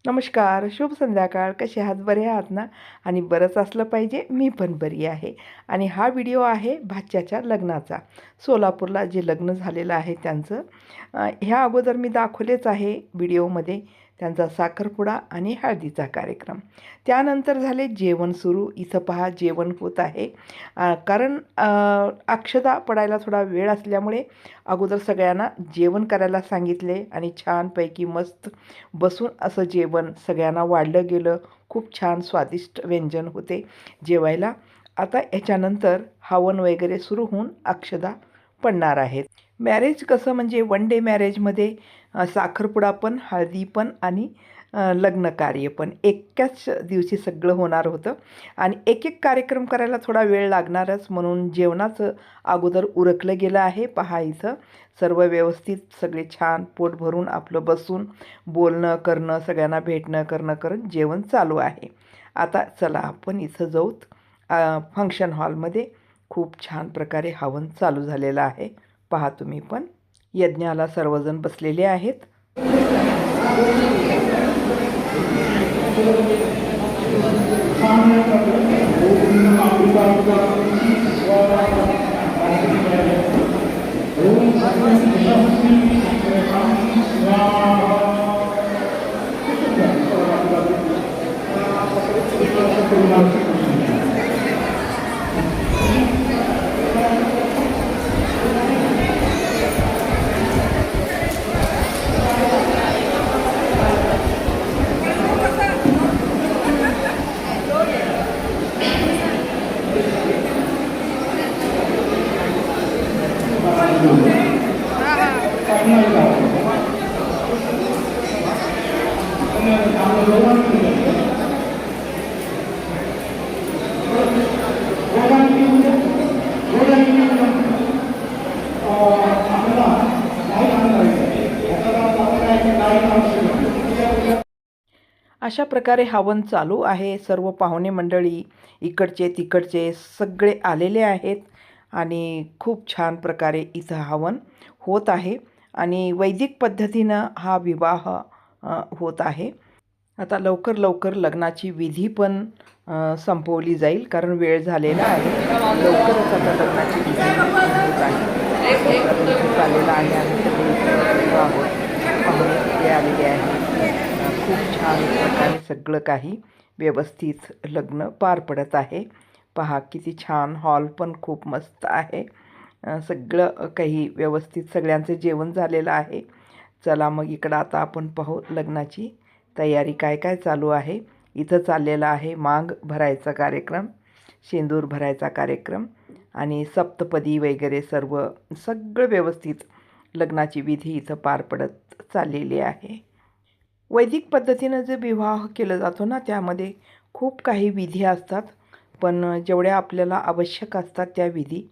नमस्कार, शुभ संध्याकाळ. कसे आहात? बरे आहात ना? आणि बरंच असलं पाहिजे. मी पण बरी आहे. आणि हा व्हिडिओ आहे भाच्याच्या लग्नाचा. सोलापूरला जे लग्न झालेलं आहे त्यांचं. ह्या अगोदर मी दाखवलेच आहे व्हिडिओमध्ये त्यांचा साखरपुडा आणि हळदीचा कार्यक्रम. त्यानंतर झाले जेवण सुरू. इथं पहा जेवण होत आहे. कारण अक्षता पडायला थोडा वेळ असल्यामुळे अगोदर सगळ्यांना जेवण करायला सांगितले आणि छानपैकी मस्त बसून असं जेवण सगळ्यांना वाढलं गेलं. खूप छान स्वादिष्ट व्यंजन होते जेवायला. आता याच्यानंतर हवन वगैरे सुरू होऊन अक्षता पडणार आहेत. मॅरेज कसं म्हणजे वन डे मॅरेजमध्ये साखरपुडा पण, हळदी पण आणि लग्न कार्य पण एकाच दिवशी सगळं होणार होतं. आणि एक एक कार्यक्रम करायला थोडा वेळ लागणारच, म्हणून जेवणाचं अगोदर उरकलं गेलं आहे. पहा इथं सर्व व्यवस्थित सगळे छान पोट भरून आपलं बसून बोलणं करणं, सगळ्यांना भेटणं करणं करून जेवण चालू आहे. आता चला आपण इथं जाऊत फंक्शन हॉलमध्ये. खूप छान प्रकारे हवन चालू झालेलं आहे. पहा तुम्ही पण. यज्ञाला सर्वजण बसलेले आहेत. अशा प्रकारे हवन चालू आहे. सर्व पाहुणे मंडळी इकडचे तिकडचे सगळे आलेले आहेत आणि खूप छान प्रकारे इथं हवन होत आहे आणि वैदिक पद्धतीनं हा विवाह होत आहे. आता लवकर लवकर लग्नाची विधी पण संपवली जाईल, कारण वेळ झालेला आहे. लवकरच आता लग्नाची विधी होत आहे. चाललेला आहे आणि सगळे पाहुणे आलेले आहेत. खूप छान प्रकारे सगळं काही व्यवस्थित लग्न पार पडत आहे. पहा किती छान. हॉल पण खूप मस्त आहे. सगळं काही व्यवस्थित सगळ्यांचं जेवण झालेलं आहे. चला मग इकडं आता आपण पाहू लग्नाची तयारी काय काय चालू आहे. इथं चाललेला आहे मांग भरायचा कार्यक्रम, शेंदूर भरायचा कार्यक्रम आणि सप्तपदी वगैरे सगळं व्यवस्थित लग्नाची विधी इथं पार पडत चाललेली आहे. वैदिक पद्धतीनं जे विवाह केलं जातो ना, त्यामध्ये खूप काही विधी असतात, पण जेवढ्या आपल्याला आवश्यक असतात त्या विधी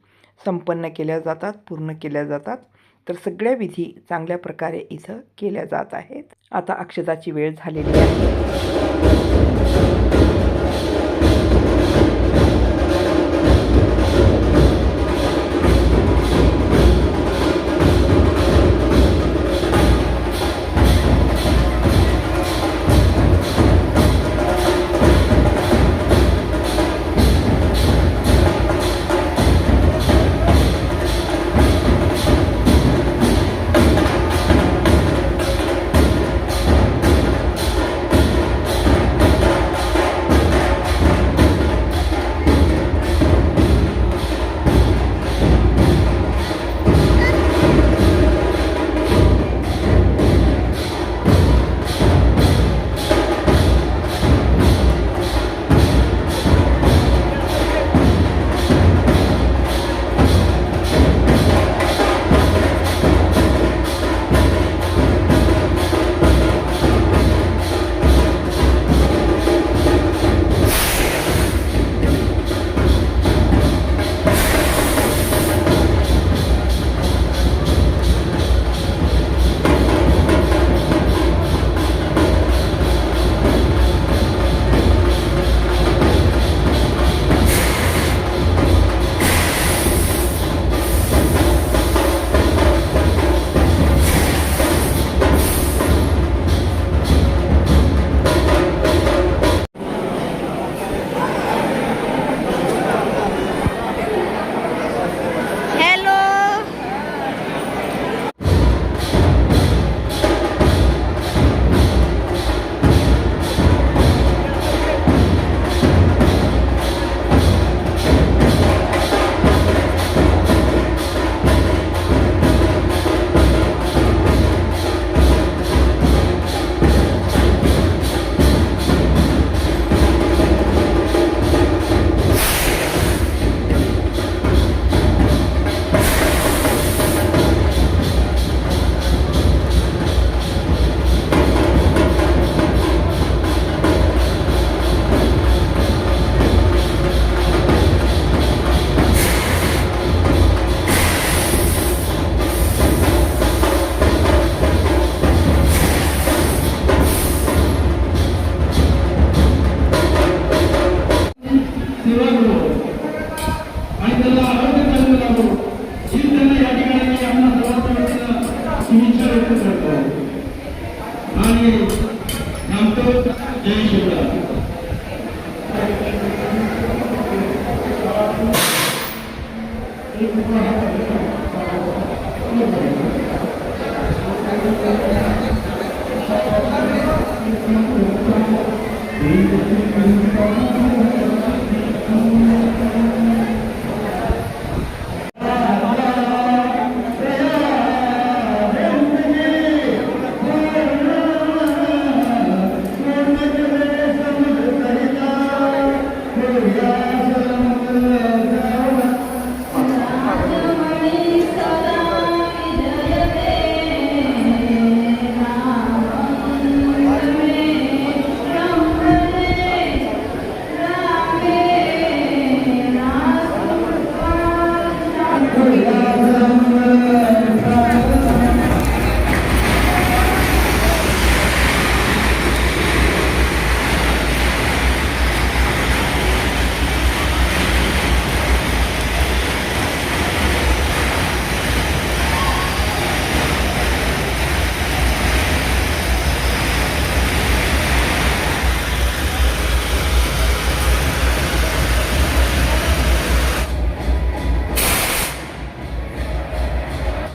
संपन्न केल्या जातात, पूर्ण केल्या जातात. तर सगळ्या विधी चांगल्या प्रकारे इथं केल्या जात आहेत. आता अक्षताची वेळ झालेली आहे.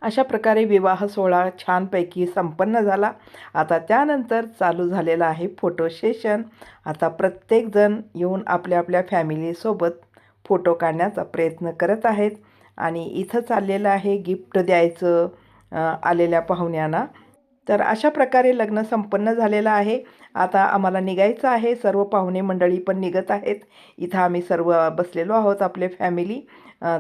अशा प्रकारे विवाह सोहळा छानपैकी संपन्न झाला. आता त्यानंतर चालू झालेला आहे फोटो सेशन. आता प्रत्येकजण येऊन आपल्या आपल्या फॅमिलीसोबत फोटो काढण्याचा प्रयत्न करत आहेत. आणि इथं चाललेलं आहे गिफ्ट द्यायचं आलेल्या पाहुण्यांना. तर अशा प्रकारे लग्न संपन्न झालेलं आहे. आता आम्हाला निघायचं आहे. सर्व पाहुणे मंडळी पण निघत आहेत. इथं आम्ही सर्व बसलेलो आहोत आपले फॅमिली.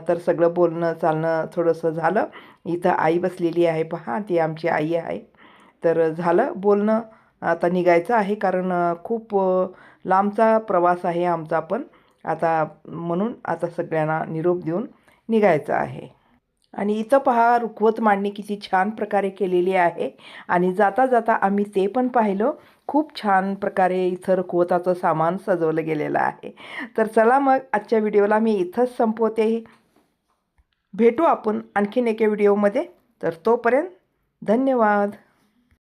तर सगळं बोलणं चालणं थोडंसं झालं. इथं आई बसलेली आहे पहा, ती आमची आई आहे. तर झालं बोलणं. आता निघायचं आहे कारण खूप लांबचा प्रवास आहे आमचा पण. आता म्हणून आता सगळ्यांना निरोप देऊन निघायचं आहे. आणि इथं पहा रुखवत मांडणी किती छान प्रकारे केलेली आहे. आणि जाता जाता आम्ही ते पण पाहिलं. खूप छान प्रकारे इथं रुखवताचं सामान सजवलं गेलेलं आहे. तर चला मग आजच्या व्हिडिओला मी इथंच संपवते. भेटू आपण आणखीन एका व्हिडिओमध्ये. तर तोपर्यंत धन्यवाद.